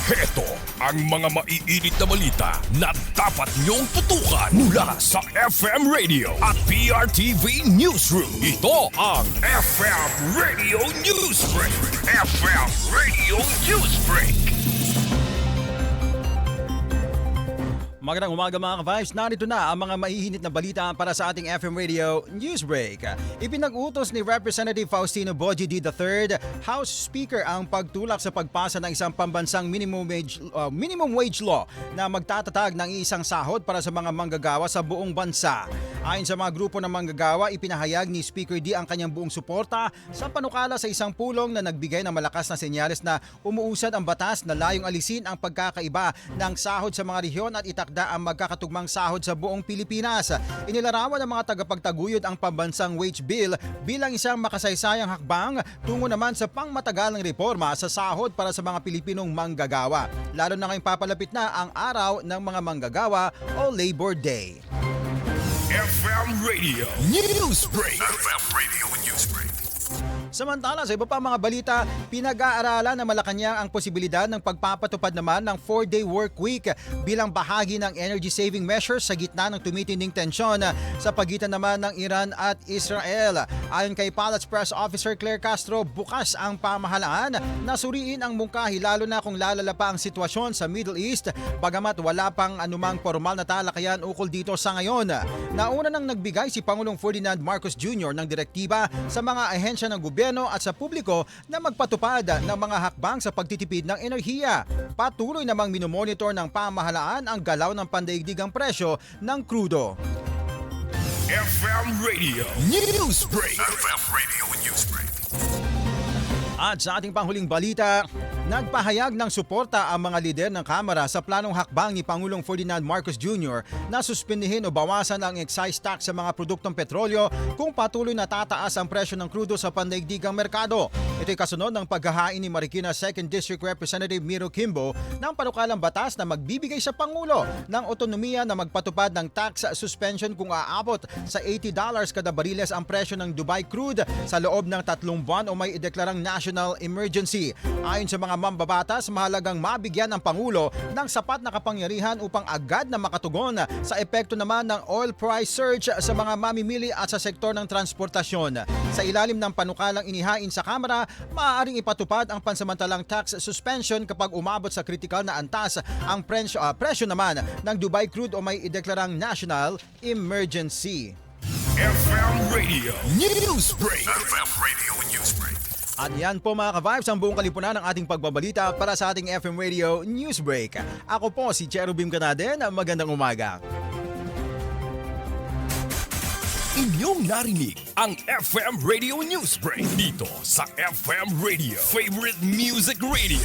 Heto ang mga maiinit na balita na dapat niyong tutukan mula sa FM Radio at PRTV Newsroom. Ito ang FM Radio Newsbreak. FM Radio Newsbreak. Magandang umaga mga ka-Vibes, narito na ang mga maihinit na balita para sa ating FM Radio Newsbreak. Ipinag-utos ni Representative Faustino Boji D. III, House Speaker ang pagtulak sa pagpasa ng isang pambansang minimum wage law na magtatatag ng isang sahod para sa mga manggagawa sa buong bansa. Ayon sa mga grupo ng manggagawa, ipinahayag ni Speaker D ang kanyang buong suporta sa panukala sa isang pulong na nagbigay ng malakas na senyales na umuusad ang batas na layong alisin ang pagkakaiba ng sahod sa mga rehiyon at itakda ang magkakatugmang sahod sa buong Pilipinas. Inilarawan ng mga tagapagtaguyod ang pambansang wage bill bilang isang makasaysayang hakbang tungo naman sa pangmatagalang reforma sa sahod para sa mga Pilipinong manggagawa. Lalo na ngayong papalapit na ang araw ng mga manggagawa o Labor Day. FM Radio Newsbreak. FM Radio Newsbreak. Samantala, sa iba pa mga balita, pinag-aaralan ng Malacanang ang posibilidad ng pagpapatupad naman ng 4-day work week bilang bahagi ng energy saving measures sa gitna ng tumitinding tensyon sa pagitan naman ng Iran at Israel. Ayon kay Palace Press Officer Claire Castro, bukas ang pamahalaan na suriin ang mungkahi lalo na kung lalala pa ang sitwasyon sa Middle East, bagamat wala pang anumang formal na talakayan ukol dito sa ngayon. Nauna nang nagbigay si Pangulong Ferdinand Marcos Jr. ng direktiba sa mga ahensya ng gobyerno at sa publiko na magpatupad ng mga hakbang sa pagtitipid ng enerhiya. Patuloy namang minomonitor ng pamahalaan ang galaw ng pandaigdigang presyo ng krudo. FM Radio Newsbreak. FM Radio Newsbreak. At sa ating panghuling balita, nagpahayag ng suporta ang mga lider ng Kamara sa planong hakbang ni Pangulong Ferdinand Marcos Jr. na suspindihin o bawasan ang excise tax sa mga produktong petrolyo kung patuloy na tataas ang presyo ng krudo sa pandaigdigang merkado. Ito'y kasunod ng paghahain ni Marikina 2nd District Representative Miro Kimbo ng panukalang batas na magbibigay sa Pangulo ng otonomiya na magpatupad ng tax suspension kung aabot sa $80 kada bariles ang presyo ng Dubai crude sa loob ng 3 buwan o may ideklarang national emergency. Ayon sa mga mambabatas, mahalagang mabigyan ng Pangulo ng sapat na kapangyarihan upang agad na makatugon sa epekto naman ng oil price surge sa mga mamimili at sa sektor ng transportasyon. Sa ilalim ng panukalang inihain sa Kamara, maaaring ipatupad ang pansamantalang tax suspension kapag umabot sa kritikal na antas ang presyo naman ng Dubai crude o may ideklarang national emergency. FM Radio Newsbreak. FM Radio Newsbreak. At yan po mga ka-Vibes ang buong kalipunan ng ating pagbabalita para sa ating FM Radio Newsbreak. Ako po si Cherubim Canaden. Magandang umaga. Inyong narinig ang FM Radio Newsbreak dito sa FM Radio, Favorite Music Radio.